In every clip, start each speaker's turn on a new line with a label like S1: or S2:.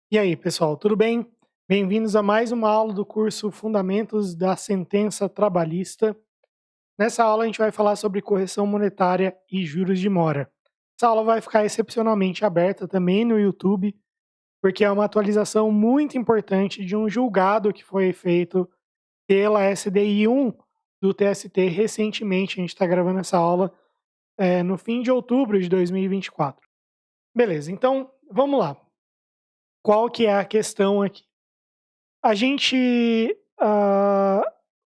S1: E aí, pessoal, tudo bem? Bem-vindos a mais uma aula do curso Fundamentos da Sentença Trabalhista. Nessa aula, a gente vai falar sobre correção monetária e juros de mora. Essa aula vai ficar excepcionalmente aberta também no YouTube, porque é uma atualização muito importante de um julgado que foi feito pela SDI 1 do TST recentemente. A gente está gravando essa aula no fim de outubro de 2024. Beleza, então vamos lá. Qual que é a questão aqui? A gente,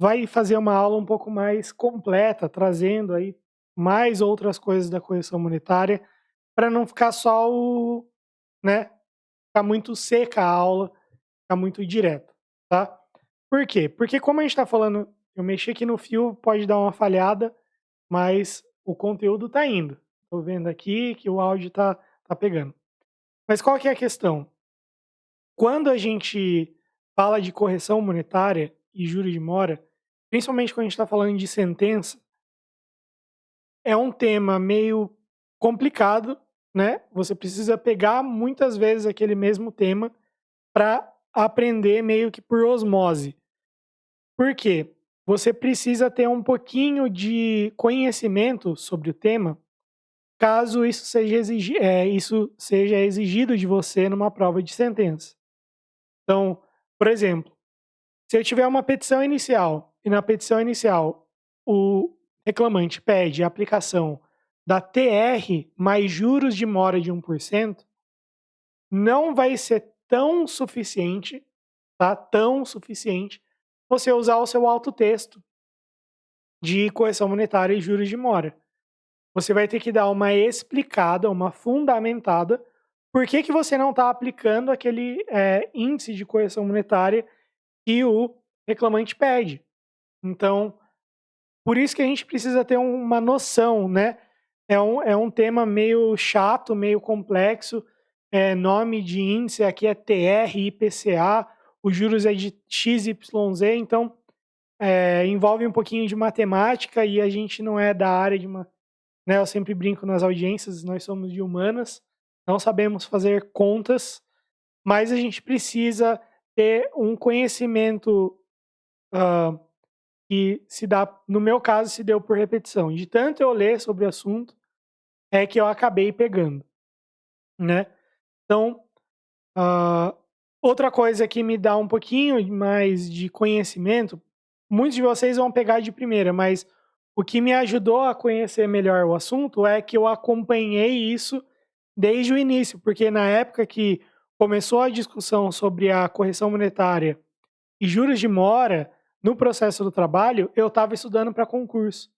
S1: vai fazer uma aula um pouco mais completa, trazendo aí mais outras coisas da correção monetária, para não ficar só né, ficar muito seca a aula, ficar muito direto, tá. Por quê? Porque como a gente está falando, eu mexi aqui no fio, pode dar uma falhada, mas o conteúdo tá indo. Tô vendo aqui que o áudio tá pegando. Mas qual que é a questão? Quando a gente fala de correção monetária e juros de mora, principalmente quando a gente está falando de sentença, é um tema meio complicado, né? Você precisa pegar muitas vezes aquele mesmo tema para aprender meio que por osmose. Por quê? Você precisa ter um pouquinho de conhecimento sobre o tema, caso isso seja exigido de você numa prova de sentença. Então, por exemplo, se eu tiver uma petição inicial e na petição inicial o reclamante pede a aplicação da TR mais juros de mora de 1%, não vai ser tão suficiente, tá? Tão suficiente você usar o seu autotexto de correção monetária e juros de mora. Você vai ter que dar uma explicada, uma fundamentada, por que que você não está aplicando aquele índice de correção monetária que o reclamante pede. Então, por isso que a gente precisa ter uma noção, né? É um tema meio chato, meio complexo. Nome de índice aqui é TR, IPCA, os juros é de XYZ, então envolve um pouquinho de matemática e a gente não é da área de uma. Né, eu sempre brinco nas audiências, nós somos de humanas, não sabemos fazer contas, mas a gente precisa ter um conhecimento ah, que se dá, no meu caso, se deu por repetição. De tanto eu ler sobre o assunto, é que eu acabei pegando, né. Então, ah, outra coisa que me dá um pouquinho mais de conhecimento, muitos de vocês vão pegar de primeira, mas o que me ajudou a conhecer melhor o assunto é que eu acompanhei isso desde o início, porque na época que começou a discussão sobre a correção monetária e juros de mora no processo do trabalho, eu estava estudando para concurso.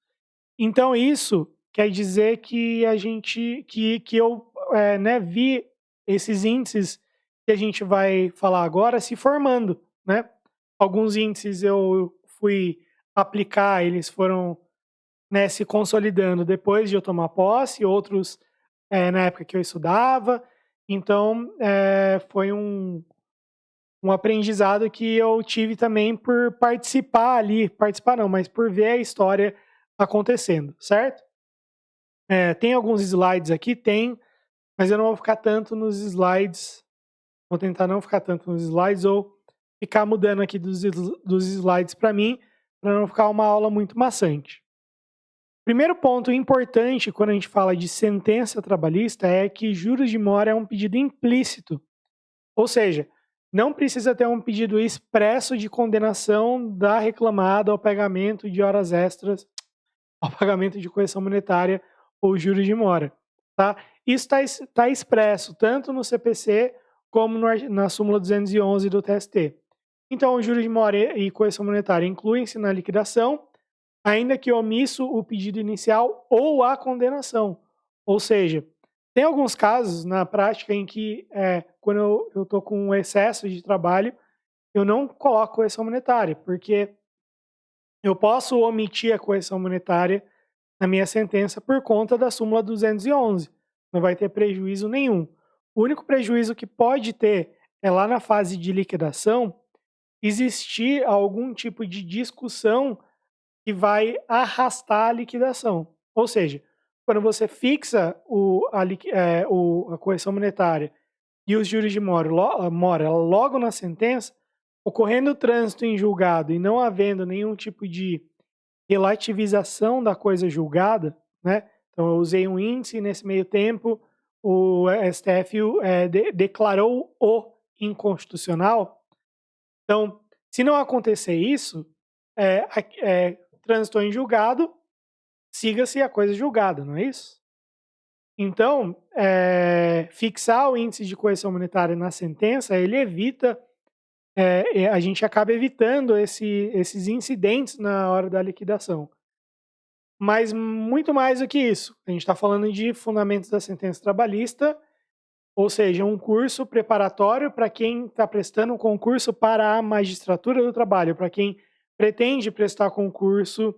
S1: Então isso quer dizer que a gente que eu, né, vi esses índices que a gente vai falar agora se formando, né. Alguns índices eu fui aplicar, eles foram, né, se consolidando depois de eu tomar posse, outros, na época que eu estudava. Então, foi um aprendizado que eu tive também por participar ali, participar não, mas por ver a história acontecendo, certo? Tem alguns slides aqui? Tem, mas eu não vou ficar tanto nos slides, vou tentar não ficar tanto nos slides ou ficar mudando aqui dos slides para mim, para não ficar uma aula muito maçante. Primeiro ponto importante quando a gente fala de sentença trabalhista é que juros de mora é um pedido implícito, ou seja, não precisa ter um pedido expresso de condenação da reclamada ao pagamento de horas extras, ao pagamento de correção monetária ou juros de mora, tá? Isso está expresso tanto no CPC como na súmula 211 do TST. Então, o juros de mora e correção monetária incluem-se na liquidação, ainda que omisso o pedido inicial ou a condenação. Ou seja, tem alguns casos na prática em que, quando eu estou com um excesso de trabalho, eu não coloco correção monetária, porque eu posso omitir a correção monetária na minha sentença por conta da súmula 211. Não vai ter prejuízo nenhum. O único prejuízo que pode ter é lá na fase de liquidação existir algum tipo de discussão que vai arrastar a liquidação. Ou seja, quando você fixa a correção monetária e os juros de mora logo na sentença, ocorrendo o trânsito em julgado e não havendo nenhum tipo de relativização da coisa julgada, né? Então eu usei um índice e nesse meio tempo o STF declarou o inconstitucional. Então, se não acontecer isso, transitou em julgado, siga-se a coisa julgada, não é isso? Então, fixar o índice de correção monetária na sentença, ele evita, a gente acaba evitando esses incidentes na hora da liquidação. Mas muito mais do que isso, a gente está falando de fundamentos da sentença trabalhista, ou seja, um curso preparatório para quem está prestando um concurso para a magistratura do trabalho, para quem pretende prestar concurso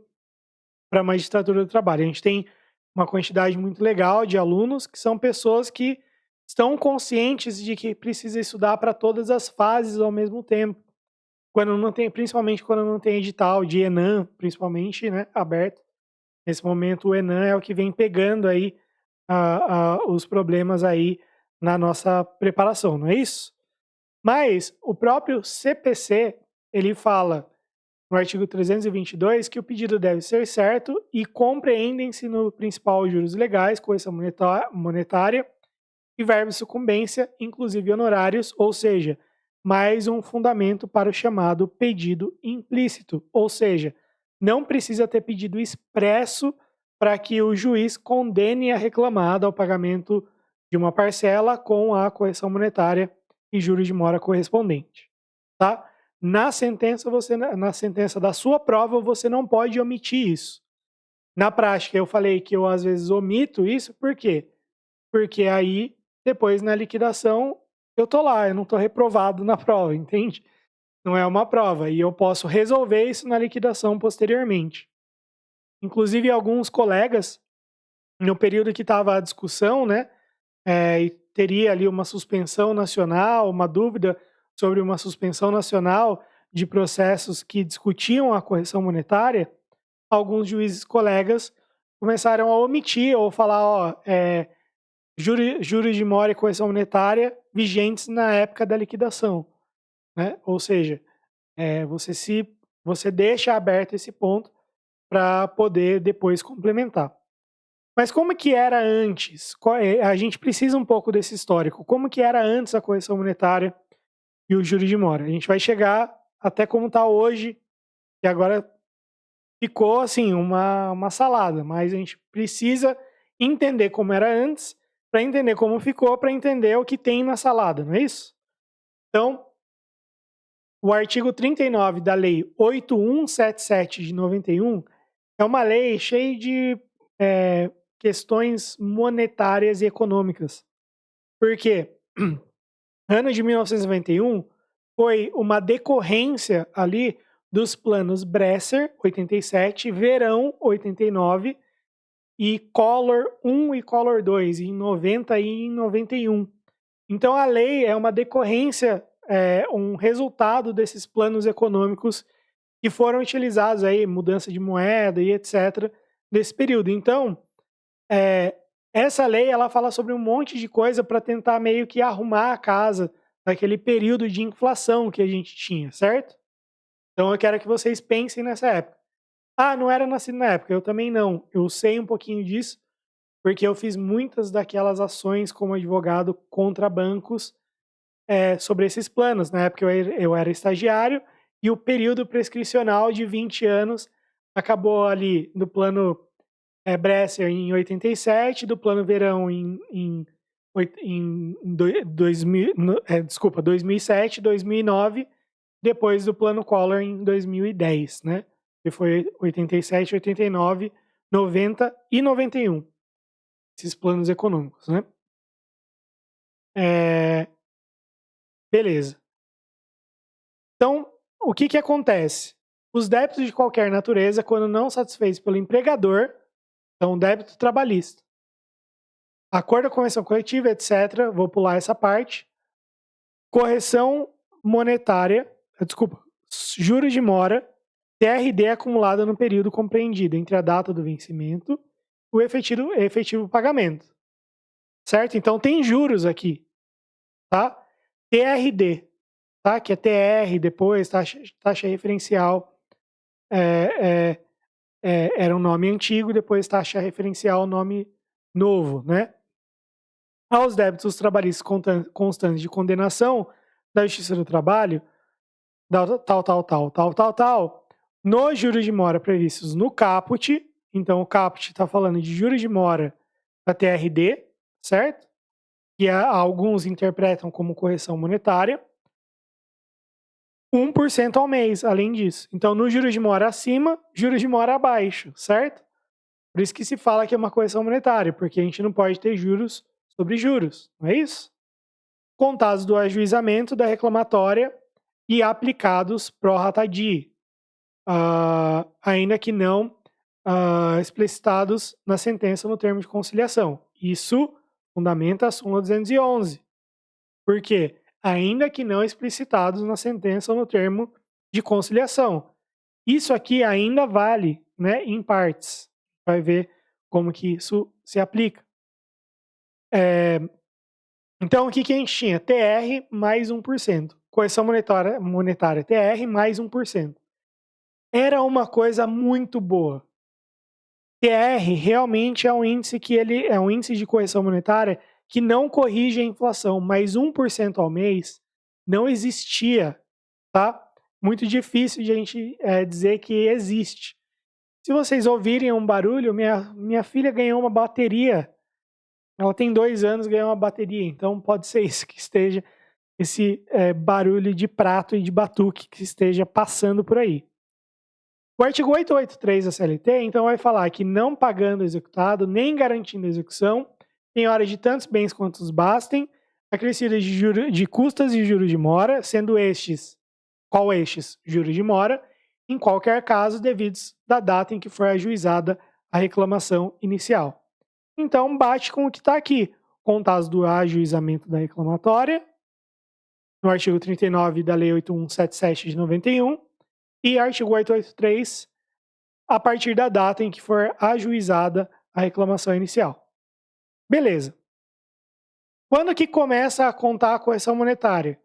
S1: para a magistratura do trabalho. A gente tem uma quantidade muito legal de alunos que são pessoas que estão conscientes de que precisa estudar para todas as fases ao mesmo tempo. Quando não tem, principalmente quando não tem edital de ENAM, principalmente, né, aberto. Nesse momento o ENAM é o que vem pegando aí os problemas aí na nossa preparação, não é isso? Mas o próprio CPC, ele fala no artigo 322 que o pedido deve ser certo e compreendem-se no principal juros legais, correção monetária e verbos sucumbência, inclusive honorários, ou seja, mais um fundamento para o chamado pedido implícito, ou seja, não precisa ter pedido expresso para que o juiz condene a reclamada ao pagamento de uma parcela com a correção monetária e juros de mora correspondente, tá? Na sentença da sua prova, você não pode omitir isso. Na prática, eu falei que eu às vezes omito isso, por quê? Porque aí, depois na liquidação, eu tô lá, eu não tô reprovado na prova, entende? Não é uma prova, e eu posso resolver isso na liquidação posteriormente. Inclusive, alguns colegas, no período que estava a discussão, né, e teria ali uma suspensão nacional, uma dúvida sobre uma suspensão nacional de processos que discutiam a correção monetária, alguns juízes colegas começaram a omitir ou falar, juros de mora e correção monetária vigentes na época da liquidação, né? Ou seja, você deixa aberto esse ponto para poder depois complementar. Mas como que era antes? A gente precisa um pouco desse histórico. Como que era antes a correção monetária e o juros de mora? A gente vai chegar até como está hoje, e agora ficou assim uma salada, mas a gente precisa entender como era antes para entender como ficou, para entender o que tem na salada, não é isso? Então, o artigo 39 da Lei 8177 de 91 é uma lei cheia de questões monetárias e econômicas. Por quê? Ano de 1991 foi uma decorrência ali dos planos Bresser, 87, Verão, 89, e Collor 1 e Collor 2, em 90 e em 91. Então a lei é uma decorrência, um resultado desses planos econômicos que foram utilizados aí, mudança de moeda e etc, nesse período. Então, essa lei ela fala sobre um monte de coisa para tentar meio que arrumar a casa naquele período de inflação que a gente tinha, certo? Então eu quero que vocês pensem nessa época. Ah, não era nascido na época, eu também não. Eu sei um pouquinho disso, porque eu fiz muitas daquelas ações como advogado contra bancos sobre esses planos. Na época eu era estagiário e o período prescricional de 20 anos acabou ali no plano Bresser em 87, do plano Verão em 2007, 2009, depois do plano Collor em 2010, né? Que foi 87, 89, 90 e 91. Esses planos econômicos, né? Beleza. Então, o que acontece? Os débitos de qualquer natureza, quando não satisfeitos pelo empregador, são débito trabalhista. Acordo da convenção coletiva, etc. Vou pular essa parte. Correção monetária, juros de mora, TRD acumulada no período compreendido entre a data do vencimento e o efetivo pagamento. Certo? Então tem juros aqui. tá? TRD, tá? Que é TR depois, taxa referencial, era um nome antigo, depois taxa referencial, nome novo, né? Aos débitos trabalhistas constantes de condenação da Justiça do Trabalho, tal, nos juros de mora previstos no caput. Então, o caput está falando de juros de mora da TRD, certo? Que alguns interpretam como correção monetária. 1% ao mês, além disso. Então, no juros de mora acima, juros de mora abaixo, certo? Por isso que se fala que é uma correção monetária, porque a gente não pode ter juros sobre juros, não é isso? Contados do ajuizamento da reclamatória e aplicados pro rata die, ainda que não explicitados na sentença no termo de conciliação. Isso fundamenta a súmula 211. Por quê? Ainda que não explicitados na sentença ou no termo de conciliação. Isso aqui ainda vale, né, em partes. Vai ver como que isso se aplica. Então, o que a gente tinha? TR mais 1%. Correção monetária TR mais 1%. Era uma coisa muito boa. TR realmente é um índice é um índice de correção monetária que não corrige a inflação, mas 1% ao mês não existia, tá? Muito difícil de a gente dizer que existe. Se vocês ouvirem um barulho, minha filha ganhou uma bateria. Ela tem 2 anos, ganhou uma bateria, então pode ser isso que esteja, esse barulho de prato e de batuque que esteja passando por aí. O artigo 883 da CLT, então, vai falar que não pagando executado, nem garantindo a execução, em hora de tantos bens quantos bastem, acrescidas de custas e juros de mora, sendo estes, qual estes? Juros de mora, em qualquer caso, devidos da data em que for ajuizada a reclamação inicial. Então, bate com o que está aqui, contados do ajuizamento da reclamatória, no artigo 39 da Lei 8177 de 91, e artigo 883, a partir da data em que for ajuizada a reclamação inicial. Beleza. Quando que começa a contar a correção monetária?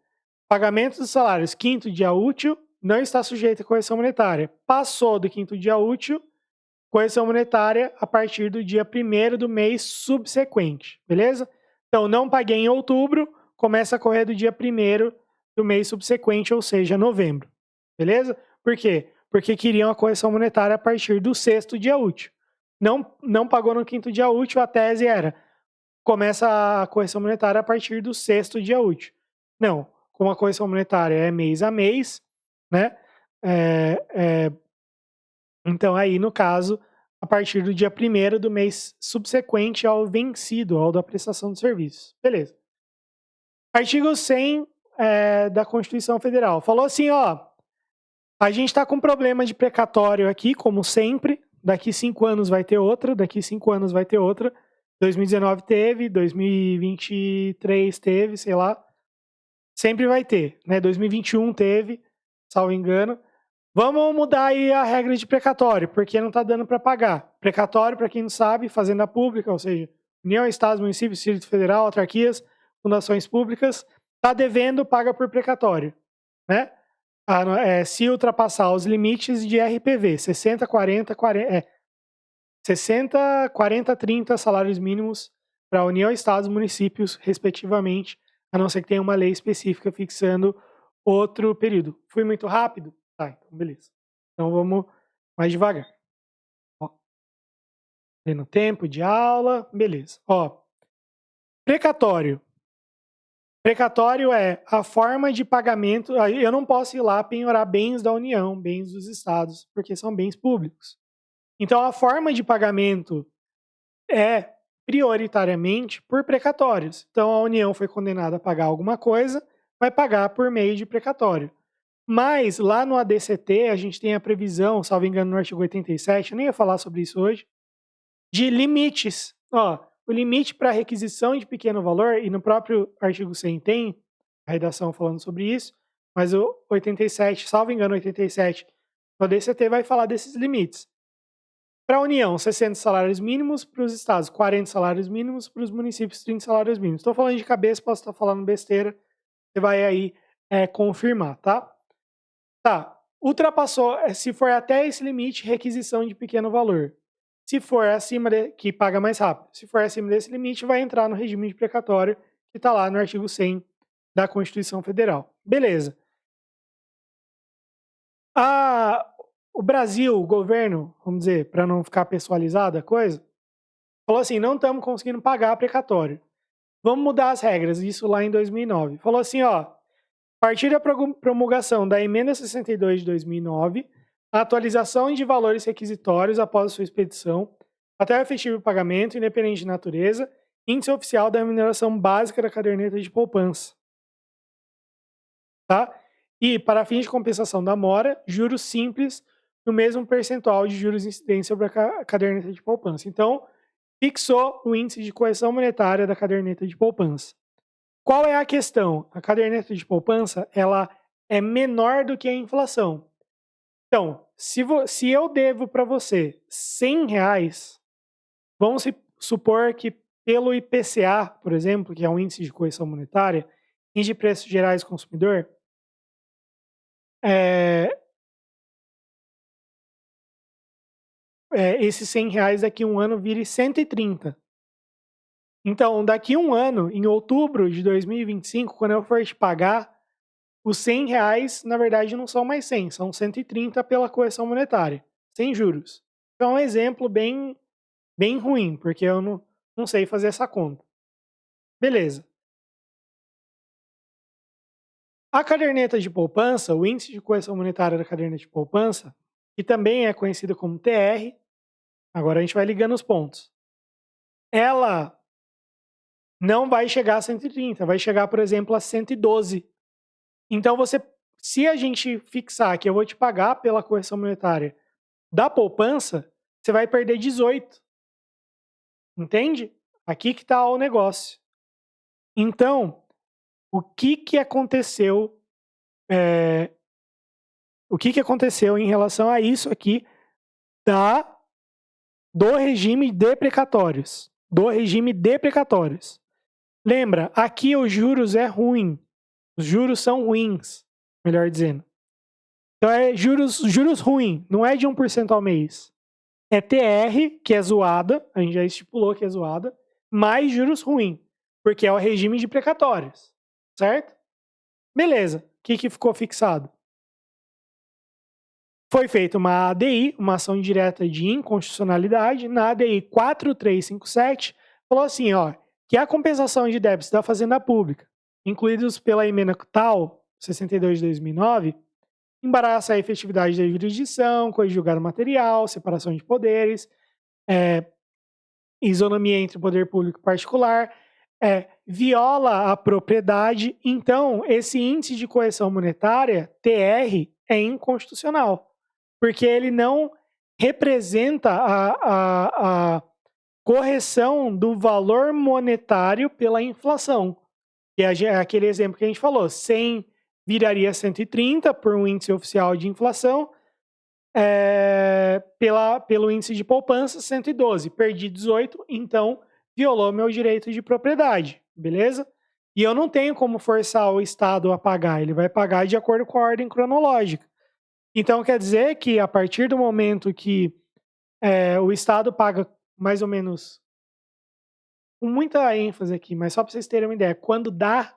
S1: Pagamento dos salários, quinto dia útil, não está sujeito à correção monetária. Passou do quinto dia útil, correção monetária a partir do dia 1º do mês subsequente, beleza? Então, não paguei em outubro, começa a correr do dia 1º do mês subsequente, ou seja, novembro, beleza? Por quê? Porque queriam a correção monetária a partir do 6º dia útil. Não pagou no 5º dia útil, a tese era, começa a correção monetária a partir do 6º dia útil. Não, como a correção monetária é mês a mês, né? Então, aí, no caso, a partir do dia 1º do mês subsequente ao vencido, ao da prestação de serviços. Beleza. Artigo 100 da Constituição Federal. Falou assim, ó, a gente está com problema de precatório aqui, como sempre. Daqui 5 anos vai ter outra, daqui 5 anos vai ter outra. 2019 teve, 2023 teve, sei lá. Sempre vai ter, né? 2021 teve, salvo engano. Vamos mudar aí a regra de precatório, porque não está dando para pagar. Precatório, para quem não sabe, fazenda pública, ou seja, União, Estados, Municípios, Distrito Federal, autarquias, fundações públicas, está devendo, paga por precatório, né? Se ultrapassar os limites de RPV, 60, 40, 30 salários mínimos para a União, Estados, Municípios, respectivamente, a não ser que tenha uma lei específica fixando outro período. Fui muito rápido? Tá, então beleza. Então vamos mais devagar. Ó, tendo tempo de aula, beleza. Ó, precatório. Precatório é a forma de pagamento. Eu não posso ir lá penhorar bens da União, bens dos estados, porque são bens públicos. Então a forma de pagamento é prioritariamente por precatórios. Então a União foi condenada a pagar alguma coisa, vai pagar por meio de precatório. Mas lá no ADCT a gente tem a previsão, salvo engano no artigo 87, eu nem ia falar sobre isso hoje, de limites. Ó, o limite para requisição de pequeno valor, e no próprio artigo 100 tem a redação falando sobre isso, mas o 87, salvo engano 87, no ADCT vai falar desses limites. Para a União, 60 salários mínimos, para os estados, 40 salários mínimos, para os municípios, 30 salários mínimos. Estou falando de cabeça, posso estar falando besteira, você vai aí confirmar, tá? Tá, ultrapassou, se for até esse limite, requisição de pequeno valor. Se for acima, que paga mais rápido. Se for acima desse limite, vai entrar no regime de precatório, que está lá no artigo 100 da Constituição Federal. Beleza. O Brasil, o governo, vamos dizer, para não ficar pessoalizada a coisa, falou assim, não estamos conseguindo pagar precatório. Vamos mudar as regras, isso lá em 2009. Falou assim, ó, a partir da promulgação da Emenda 62 de 2009, a atualização de valores requisitórios após sua expedição, até o efetivo pagamento, independente de natureza, índice oficial da remuneração básica da caderneta de poupança. Tá? E, para fins de compensação da mora, juros simples no mesmo percentual de juros incidentes sobre a caderneta de poupança. Então, fixou o índice de correção monetária da caderneta de poupança. Qual é a questão? A caderneta de poupança, ela é menor do que a inflação. Então, se eu devo para você R$100, vamos supor que pelo IPCA, por exemplo, que é um índice de correção monetária, índice de preços gerais do consumidor, esses R$100 daqui a um ano vire 130. Então, daqui a um ano, em outubro de 2025, quando eu for te pagar, os R$100, na verdade, não são mais 100, são 130 pela correção monetária, sem juros. Então, é um exemplo bem ruim, porque eu não sei fazer essa conta. Beleza. A caderneta de poupança, o índice de correção monetária da caderneta de poupança, que também é conhecida como TR, agora a gente vai ligando os pontos. Ela não vai chegar a 130, vai chegar, por exemplo, a 112. Então, se a gente fixar que eu vou te pagar pela correção monetária da poupança, você vai perder 18. Entende? Aqui que está o negócio. Então, o que aconteceu? O que aconteceu em relação a isso aqui do regime de precatórios? Do regime de precatórios. Lembra, aqui os juros é ruim. Os juros são ruins, melhor dizendo. Então é juros ruim, não é de 1% ao mês. É TR, que é zoada, a gente já estipulou que é zoada, mais juros ruim, porque é o regime de precatórios, certo? Beleza, o que ficou fixado? Foi feita uma ADI, uma ação direta de inconstitucionalidade, na ADI 4357, falou assim, ó, que a compensação de débitos da Fazenda Pública, incluídos pela emenda tal 62 de 2009, embaraça a efetividade da jurisdição, coisa de julgado material, separação de poderes, isonomia entre o poder público e particular, viola a propriedade. Então, esse índice de correção monetária, TR, é inconstitucional, porque ele não representa a correção do valor monetário pela inflação. Que é aquele exemplo que a gente falou, 100 viraria 130 por um índice oficial de inflação, pelo índice de poupança, 112. Perdi 18, então violou meu direito de propriedade, beleza? E eu não tenho como forçar o Estado a pagar, ele vai pagar de acordo com a ordem cronológica. Então quer dizer que a partir do momento que o Estado paga mais ou menos, com muita ênfase aqui, mas só para vocês terem uma ideia, quando dá,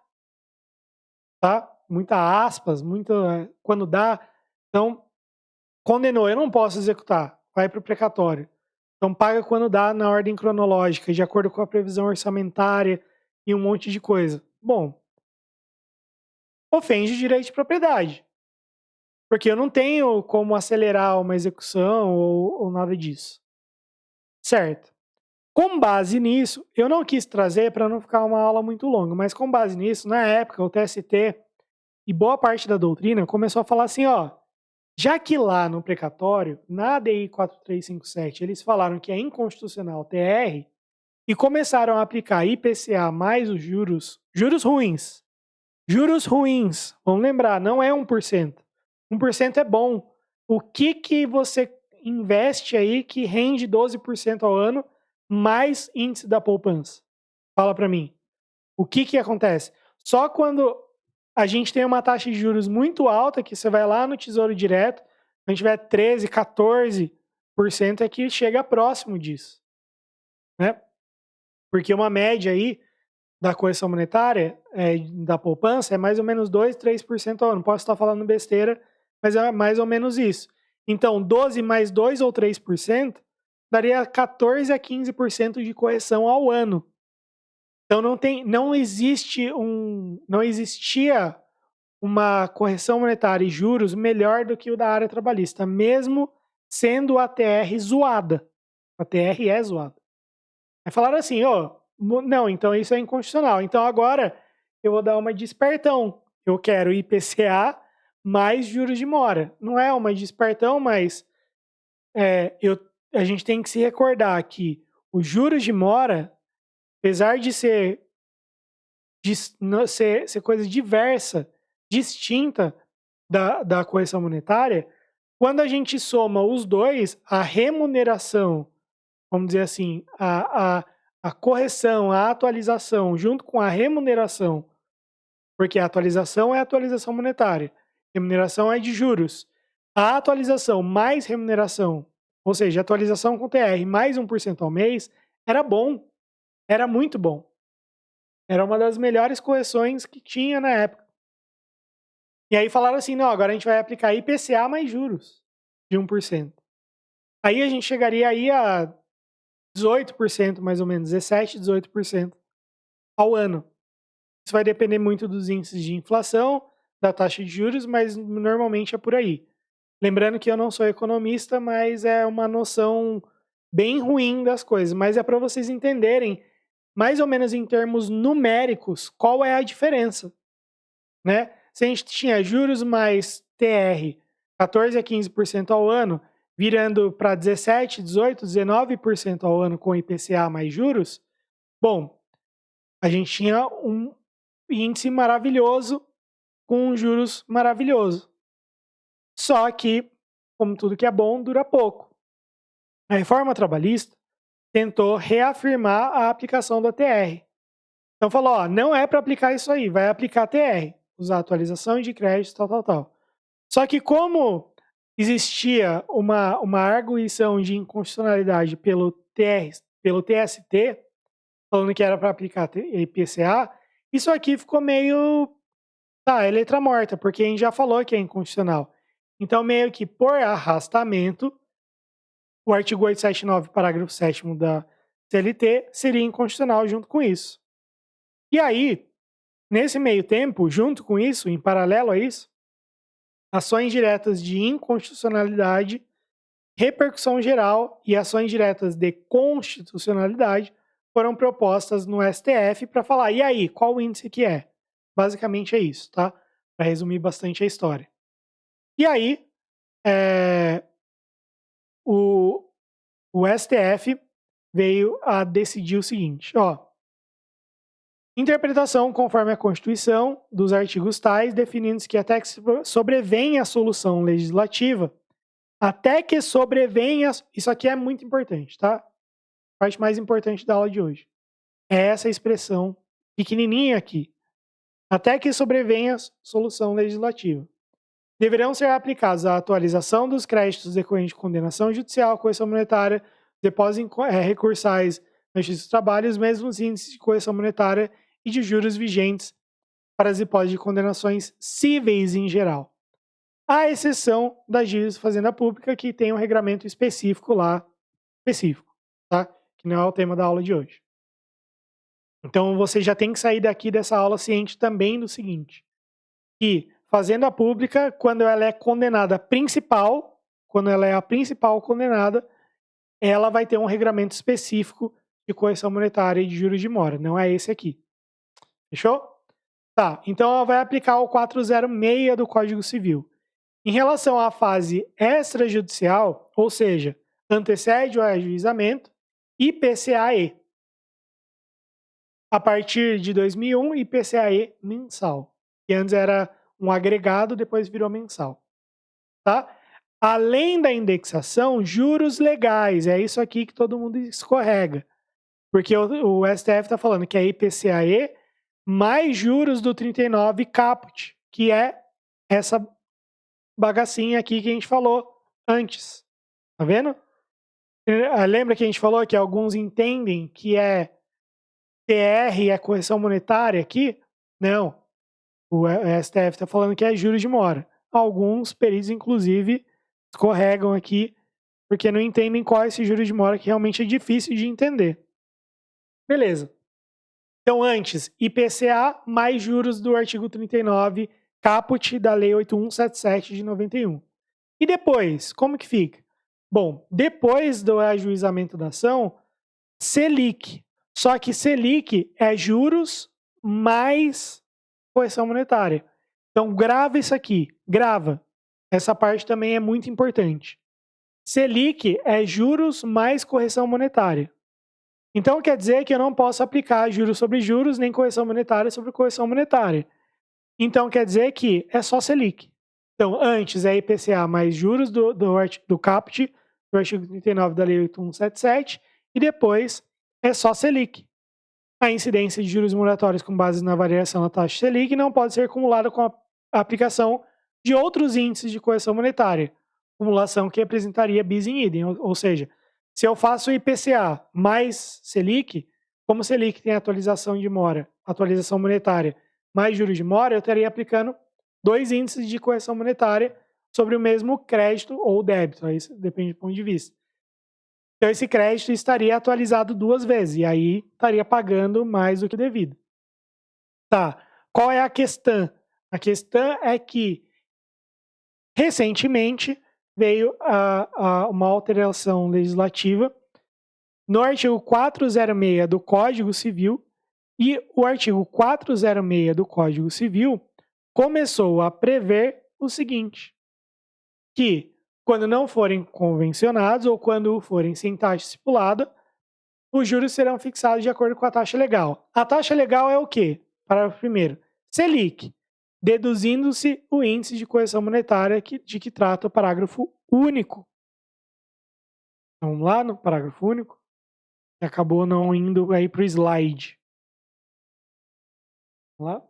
S1: tá? Muita aspas, quando dá, então condenou, eu não posso executar, vai para o precatório. Então paga quando dá na ordem cronológica, de acordo com a previsão orçamentária e um monte de coisa. Bom, ofende o direito de propriedade. Porque eu não tenho como acelerar uma execução ou nada disso. Certo. Com base nisso, eu não quis trazer para não ficar uma aula muito longa, mas com base nisso, na época, o TST e boa parte da doutrina começou a falar assim, ó, já que lá no precatório, na ADI 4357, eles falaram que é inconstitucional TR e começaram a aplicar IPCA mais os juros ruins. Juros ruins, vamos lembrar, não é 1%. 1% é bom. O que você investe aí que rende 12% ao ano, mais índice da poupança? Fala para mim. O que acontece? Só quando a gente tem uma taxa de juros muito alta, que você vai lá no Tesouro Direto, a gente tiver 13, 14%, é que chega próximo disso, né? Porque uma média aí da correção monetária, da poupança, é mais ou menos 2, 3% ao ano. Posso estar falando besteira, mas é mais ou menos isso. Então, 12 mais 2 ou 3% daria 14 a 15% de correção ao ano. Então não existia uma correção monetária e juros melhor do que o da área trabalhista, mesmo sendo a TR zoada. A TR é zoada. Aí falaram assim, não, então isso é inconstitucional. Então agora eu vou dar uma de espertão. Eu quero IPCA mais juros de mora. Não é uma de espertão, mas a gente tem que se recordar que os juros de mora, apesar de ser coisa diversa, distinta da correção monetária, quando a gente soma os dois, a remuneração, vamos dizer assim, a correção, a atualização, junto com a remuneração, porque a atualização é a atualização monetária, remuneração é de juros. A atualização mais remuneração, ou seja, atualização com TR mais 1% ao mês, era bom, era muito bom. Era uma das melhores correções que tinha na época. E aí falaram assim, não, agora a gente vai aplicar IPCA mais juros de 1%. Aí a gente chegaria aí a 18% mais ou menos, 17, 18% ao ano. Isso vai depender muito dos índices de inflação, da taxa de juros, mas normalmente é por aí. Lembrando que eu não sou economista, mas é uma noção bem ruim das coisas, mas é para vocês entenderem mais ou menos em termos numéricos qual é a diferença, né? Se a gente tinha juros mais TR 14 a 15% ao ano, virando para 17, 18, 19% ao ano com IPCA mais juros, bom, a gente tinha um índice maravilhoso com juros maravilhoso. Só que, como tudo que é bom, dura pouco. A reforma trabalhista tentou reafirmar a aplicação da TR. Então falou, não é para aplicar isso aí, vai aplicar TR, usar atualização de crédito, tal. Só que como existia uma arguição de inconstitucionalidade pelo TST, falando que era para aplicar IPCA, isso aqui ficou meio, é letra morta, porque a gente já falou que é inconstitucional. Então, meio que por arrastamento, o artigo 879, parágrafo 7º da CLT seria inconstitucional junto com isso. E aí, nesse meio tempo, junto com isso, em paralelo a isso, ações diretas de inconstitucionalidade, repercussão geral e ações diretas de constitucionalidade foram propostas no STF para falar, e aí, qual o índice que é? Basicamente é isso, tá? Para resumir bastante a história. E aí, o STF veio a decidir o seguinte, interpretação conforme a Constituição dos artigos tais, definindo que até que sobrevenha a solução legislativa, até que sobrevenha... Isso aqui é muito importante, tá? A parte mais importante da aula de hoje. É essa expressão pequenininha aqui. Até que sobrevenha a solução legislativa. Deverão ser aplicados a atualização dos créditos decorrentes de condenação judicial, correção monetária, depósitos recursais na Justiça do Trabalho e os mesmos índices de correção monetária e de juros vigentes para as hipóteses de condenações cíveis em geral. À exceção das dívidas de fazenda pública, que tem um regramento específico lá, tá? Que não é o tema da aula de hoje. Então você já tem que sair daqui dessa aula ciente também do seguinte, que fazenda pública, quando ela é condenada principal, quando ela é a principal condenada, ela vai ter um regramento específico de correção monetária e de juros de mora, não é esse aqui. Fechou? Tá, então ela vai aplicar o 406 do Código Civil. Em relação à fase extrajudicial, ou seja, antecede o ajuizamento, IPCA-E. A partir de 2001, IPCA-E mensal, que antes era um agregado, depois virou mensal. Tá? além da indexação, juros legais. É isso aqui que todo mundo escorrega. Porque o STF está falando que é IPCAE mais juros do 39 caput, que é essa bagacinha aqui que a gente falou antes. Tá vendo? Lembra que a gente falou que alguns entendem que é TR é correção monetária aqui? Não. O STF está falando que é juros de mora. Alguns peritos, inclusive, escorregam aqui porque não entendem qual é esse juros de mora, que realmente é difícil de entender. Beleza. Então, antes, IPCA mais juros do artigo 39, caput da Lei 8177 de 91. E depois, como que fica? Bom, depois do ajuizamento da ação, Selic. Só que Selic é juros mais correção monetária. Então, grava isso aqui. Grava. Essa parte também é muito importante. Selic é juros mais correção monetária. Então, quer dizer que eu não posso aplicar juros sobre juros, nem correção monetária sobre correção monetária. Então, quer dizer que é só Selic. Então, antes é IPCA mais juros do caput, do artigo 39 da Lei 8177, e depois é só Selic. A incidência de juros moratórios com base na variação da taxa Selic não pode ser acumulada com a aplicação de outros índices de correção monetária, acumulação que representaria bis in idem, ou seja, se eu faço IPCA mais Selic, como Selic tem atualização de mora, atualização monetária, mais juros de mora, eu estaria aplicando dois índices de correção monetária sobre o mesmo crédito ou débito, aí isso depende do ponto de vista. Então esse crédito estaria atualizado duas vezes, e aí estaria pagando mais do que devido. Tá, qual é a questão? A questão é que, recentemente, veio uma alteração legislativa no artigo 406 do Código Civil, e o artigo 406 do Código Civil começou a prever o seguinte, que quando não forem convencionados ou quando forem sem taxa estipulada, os juros serão fixados de acordo com a taxa legal. A taxa legal é o quê? Parágrafo primeiro, Selic, deduzindo-se o índice de correção monetária de que trata o parágrafo único. Vamos lá no parágrafo único, que acabou não indo aí para o slide. Vamos lá.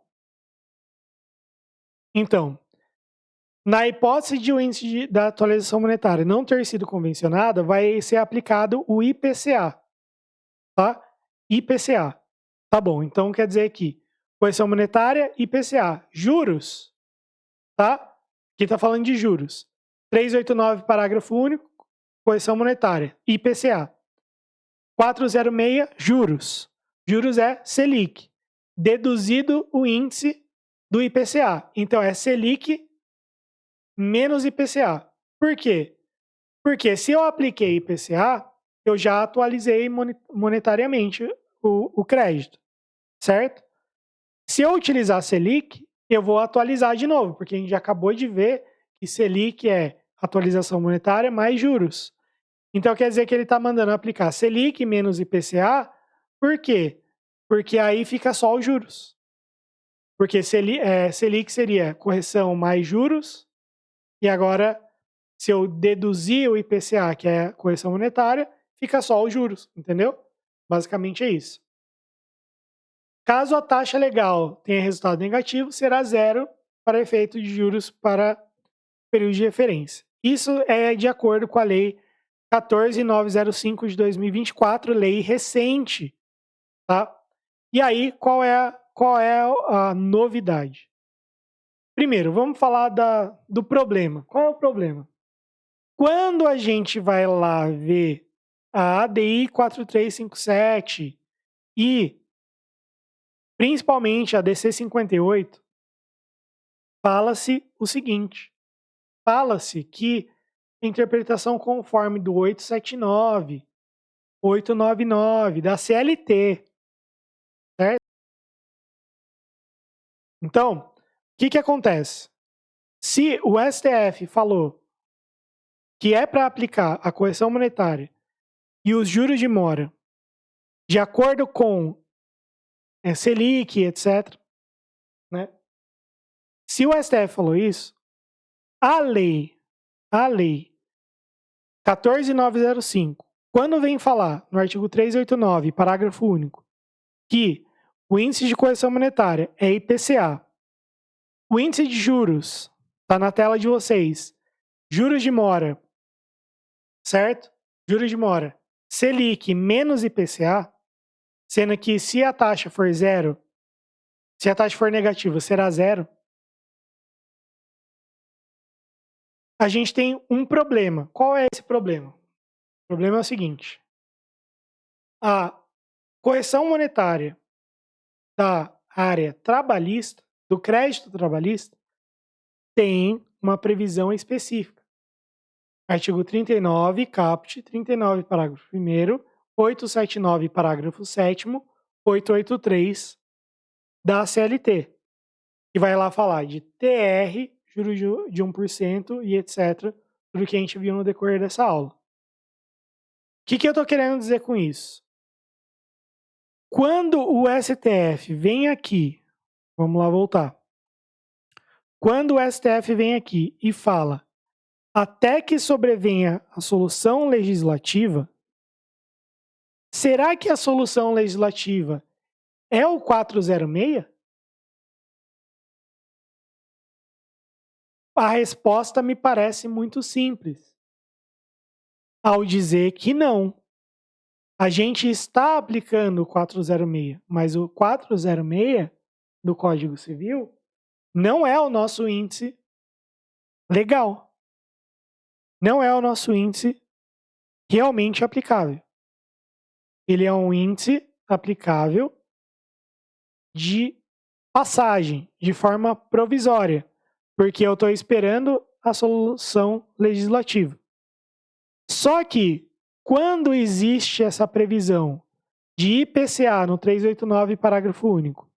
S1: Então, na hipótese de o índice da atualização monetária não ter sido convencionada, vai ser aplicado o IPCA, tá? IPCA. Tá bom, então quer dizer que correção monetária, IPCA. Juros, tá? Aqui tá falando de juros. 389, parágrafo único, correção monetária, IPCA. 406, juros. Juros é Selic, deduzido o índice do IPCA. Então é Selic menos IPCA. Por quê? Porque se eu apliquei IPCA, eu já atualizei monetariamente o crédito, certo? Se eu utilizar Selic, eu vou atualizar de novo, porque a gente já acabou de ver que Selic é atualização monetária mais juros. Então quer dizer que ele está mandando aplicar Selic menos IPCA, por quê? Porque aí fica só os juros. Porque Selic seria correção mais juros, e agora, se eu deduzir o IPCA, que é a correção monetária, fica só os juros, entendeu? Basicamente é isso. Caso a taxa legal tenha resultado negativo, será zero para efeito de juros para período de referência. Isso é de acordo com a Lei 14.905 de 2024, lei recente, tá? E aí, qual é a novidade? Primeiro, vamos falar do problema. Qual é o problema? Quando a gente vai lá ver a ADI 4357 e principalmente a DC 58, fala-se o seguinte, fala-se que a interpretação conforme do 879, 899 da CLT, certo? Então, o que acontece? Se o STF falou que é para aplicar a correção monetária e os juros de mora de acordo com Selic, etc., né? Se o STF falou isso, a lei a lei 14.905, quando vem falar no artigo 389, parágrafo único, que o índice de correção monetária é IPCA, o índice de juros está na tela de vocês, juros de mora, certo? Juros de mora, Selic menos IPCA, sendo que se a taxa for zero, se a taxa for negativa, será zero. A gente tem um problema. Qual é esse problema? O problema é o seguinte: a correção monetária da área trabalhista, do crédito trabalhista, tem uma previsão específica. Artigo 39, caput, 39, parágrafo 1º, 879, parágrafo 7º, 883 da CLT, que vai lá falar de TR, juros de 1% e etc., tudo que a gente viu no decorrer dessa aula. O que eu estou querendo dizer com isso? Quando o STF vem aqui, vamos lá voltar. Quando o STF vem aqui e fala até que sobrevenha a solução legislativa, será que a solução legislativa é o 406? A resposta me parece muito simples. Ao dizer que não. A gente está aplicando o 406, mas o 406 do Código Civil não é o nosso índice legal. Não é o nosso índice realmente aplicável. Ele é um índice aplicável de passagem, de forma provisória, porque eu estou esperando a solução legislativa. Só que, quando existe essa previsão de IPCA no 389, parágrafo único,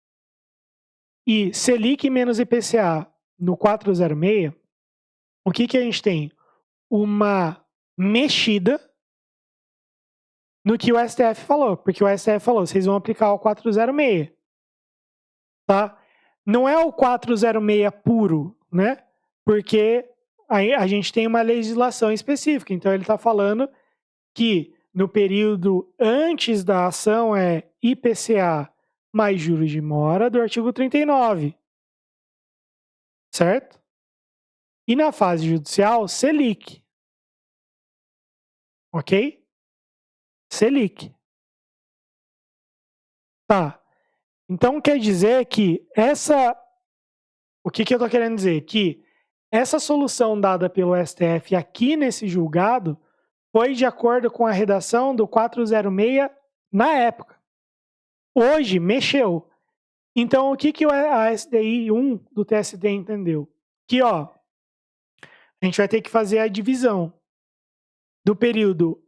S1: e Selic menos IPCA no 406, o que a gente tem? Uma mexida no que o STF falou, porque o STF falou, vocês vão aplicar o 406, tá? Não é o 406 puro, né? Porque a gente tem uma legislação específica, então ele está falando que no período antes da ação é IPCA mais juros de mora do artigo 39, certo? E na fase judicial, Selic. Ok? Selic. Tá. Então quer dizer que o que eu tô querendo dizer? Que essa solução dada pelo STF aqui nesse julgado foi de acordo com a redação do 406 na época. Hoje, mexeu. Então, o que a SDI 1 do TST entendeu? Que, a gente vai ter que fazer a divisão do período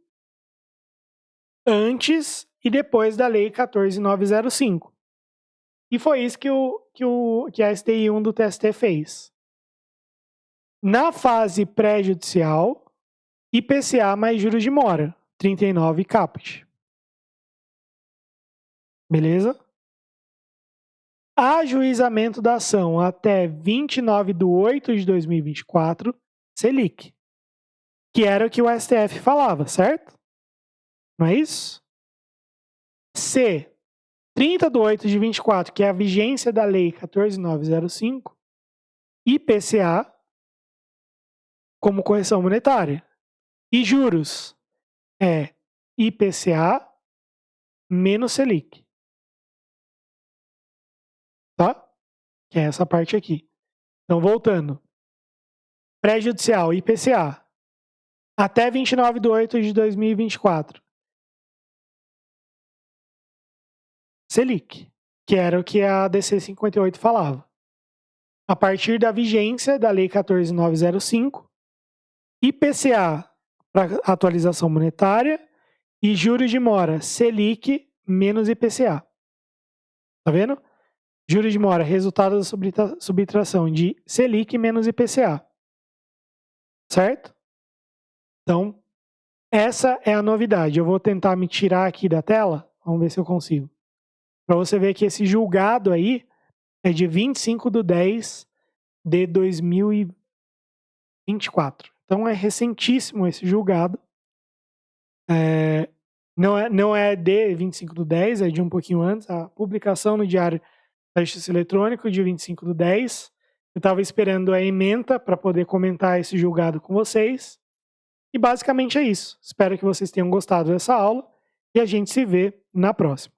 S1: antes e depois da Lei 14.905. E foi isso que a SDI 1 do TST fez. Na fase pré-judicial, IPCA mais juros de mora, 39 caput. Beleza? Ajuizamento da ação até 29/8/2024, Selic. Que era o que o STF falava, certo? Não é isso? C, 30/8/24, que é a vigência da Lei 14.905, IPCA como correção monetária. E juros é IPCA menos Selic. Tá? Que é essa parte aqui. Então, voltando. Pré-judicial, IPCA. Até 29/8/2024. Selic, que era o que a DC 58 falava. A partir da vigência da Lei 14.905, IPCA para atualização monetária e juros de mora, Selic menos IPCA. Tá vendo? Juros de mora, resultado da subtração de Selic menos IPCA. Certo? Então, essa é a novidade. Eu vou tentar me tirar aqui da tela. Vamos ver se eu consigo. Para você ver que esse julgado aí é de 25/10/2024. Então é recentíssimo esse julgado. Não é de 25/10, é de um pouquinho antes. A publicação no Diário da Justiça Eletrônico, de 25/10. Eu estava esperando a ementa para poder comentar esse julgado com vocês. E basicamente é isso. Espero que vocês tenham gostado dessa aula e a gente se vê na próxima.